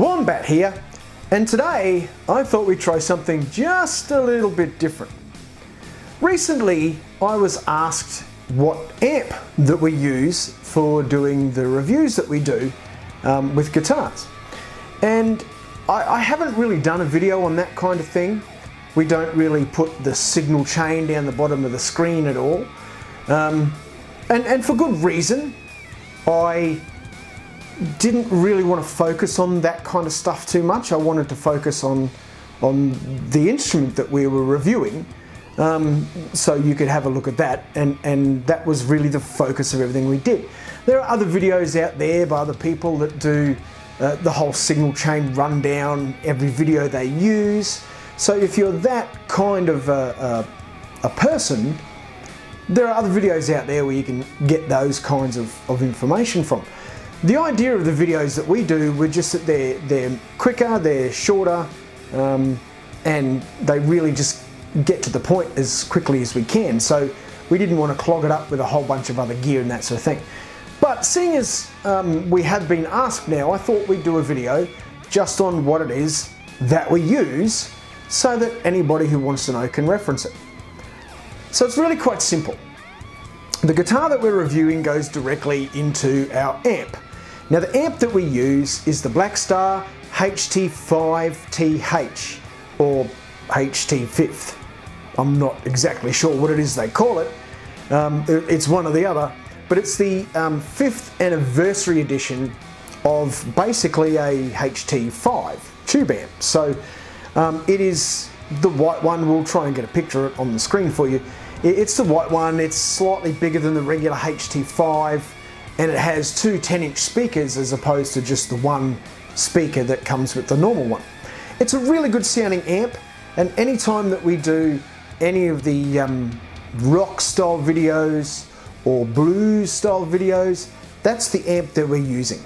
Wombat here, and today I thought we'd try something just a little bit different. Recently I was asked what amp that we use for doing the reviews that we do with guitars, and I haven't really done a video on that kind of thing. We don't really put the signal chain down the bottom of the screen at all, and for good reason. I didn't really want to focus on that kind of stuff too much. I wanted to focus on the instrument that we were reviewing, so you could have a look at that, and that was really the focus of everything we did. There are other videos out there by other people that do the whole signal chain rundown, every video they use. So if you're that kind of a person, there are other videos out there where you can get those kinds of information from. The idea of the videos that we do were just that they're quicker, they're shorter, and they really just get to the point as quickly as we can. So we didn't want to clog it up with a whole bunch of other gear and that sort of thing. But seeing as we have been asked now, I thought we'd do a video just on what it is that we use so that anybody who wants to know can reference it. So it's really quite simple. The guitar that we're reviewing goes directly into our amp. Now the amp that we use is the Blackstar HT5TH, or HT5th. I'm not exactly sure what it is they call it. It's one or the other, but it's the 5th anniversary edition of basically a HT5 tube amp. So it is the white one. We'll try and get a picture of it on the screen for you. It's the white one. It's slightly bigger than the regular HT5, and it has two 10-inch speakers as opposed to just the one speaker that comes with the normal one. It's a really good sounding amp, and anytime that we do any of the rock style videos or blues style videos, that's the amp that we're using,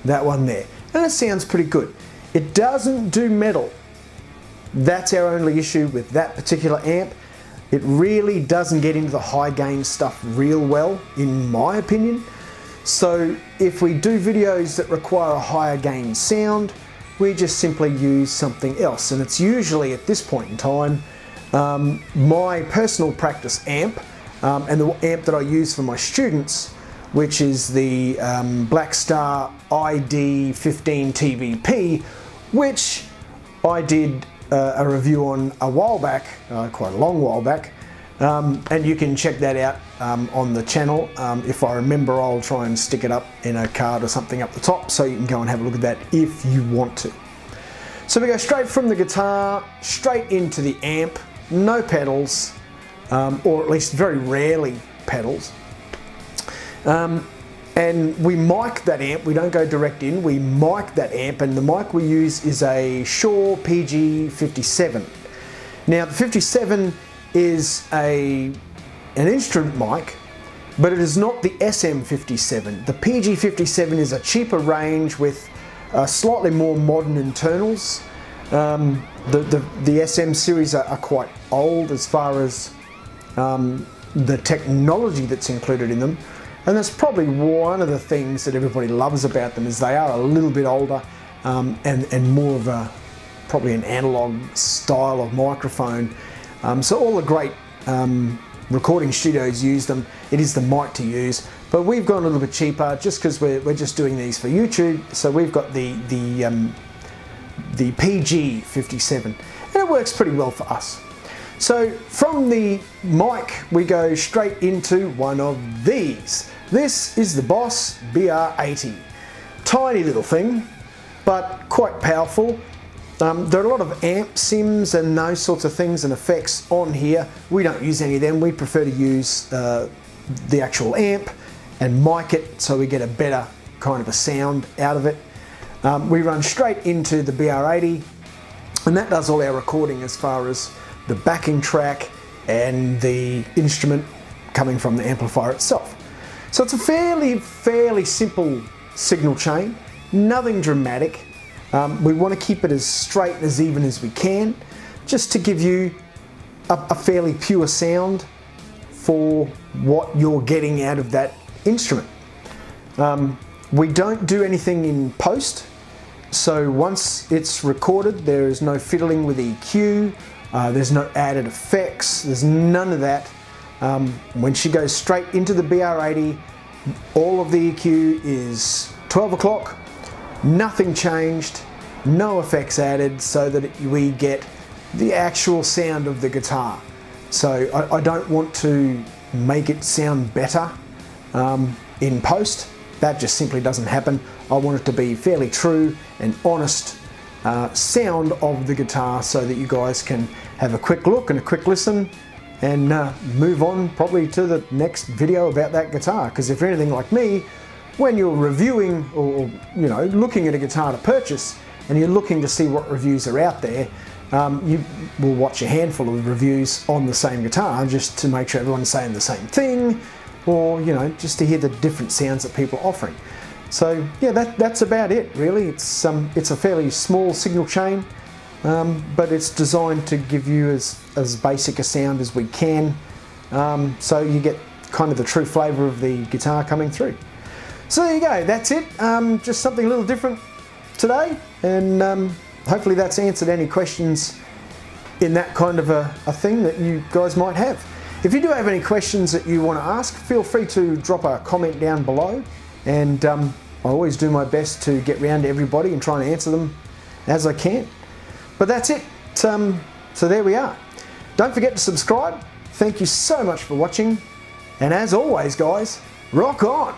that one there, and it sounds pretty good. It doesn't do metal. That's our only issue with that particular amp. It really doesn't get into the high gain stuff real well, in my opinion. So if we do videos that require a higher gain sound, we just simply use something else. And it's usually at this point in time my personal practice amp, and the amp that I use for my students, which is the Blackstar ID15 TVP, which I did a review on a while back, quite a long while back, and you can check that out on the channel. If I remember, I'll try and stick it up in a card or something up the top, so you can go and have a look at that if you want to. So we go straight from the guitar, straight into the amp, no pedals, or at least very rarely pedals. And we mic that amp. We don't go direct in, we mic that amp, and the mic we use is a Shure PG57. Now the 57 is an instrument mic, but it is not the SM57. The PG57 is a cheaper range with slightly more modern internals. The SM series are quite old as far as the technology that's included in them. And that's probably one of the things that everybody loves about them, is they are a little bit older and more of probably an analog style of microphone. So all the great recording studios use them. It is the mic to use, but we've gone a little bit cheaper just because we're just doing these for YouTube. So we've got the PG57, and it works pretty well for us. So from the mic we go straight into one of these. This is the Boss BR80. Tiny little thing, but quite powerful. There are a lot of amp sims and those sorts of things and effects on here. We don't use any of them. We prefer to use the actual amp and mic it so we get a better kind of a sound out of it. We run straight into the BR80, and that does all our recording as far as the backing track and the instrument coming from the amplifier itself. So it's a fairly simple signal chain, nothing dramatic. We want to keep it as straight and as even as we can, just to give you a fairly pure sound for what you're getting out of that instrument. We don't do anything in post. So once it's recorded, there is no fiddling with EQ, there's no added effects, there's none of that. When she goes straight into the BR80, all of the EQ is 12 o'clock, nothing changed, no effects added, so that we get the actual sound of the guitar. So I don't want to make it sound better in post. That just simply doesn't happen. I want it to be fairly true and honest sound of the guitar, so that you guys can have a quick look and a quick listen and move on probably to the next video about that guitar. Because if you're anything like me, when you're reviewing or looking at a guitar to purchase and you're looking to see what reviews are out there, you will watch a handful of reviews on the same guitar just to make sure everyone's saying the same thing, or just to hear the different sounds that people are offering. So yeah, that's about it really. It's a fairly small signal chain, but it's designed to give you as basic a sound as we can, so you get kind of the true flavour of the guitar coming through. So there you go, that's it. Just something a little different today, and hopefully that's answered any questions in that kind of a thing that you guys might have. If you do have any questions that you want to ask, feel free to drop a comment down below, and I always do my best to get round to everybody and try and answer them as I can. But that's it. So there we are. Don't forget to subscribe. Thank you so much for watching, and as always guys, rock on!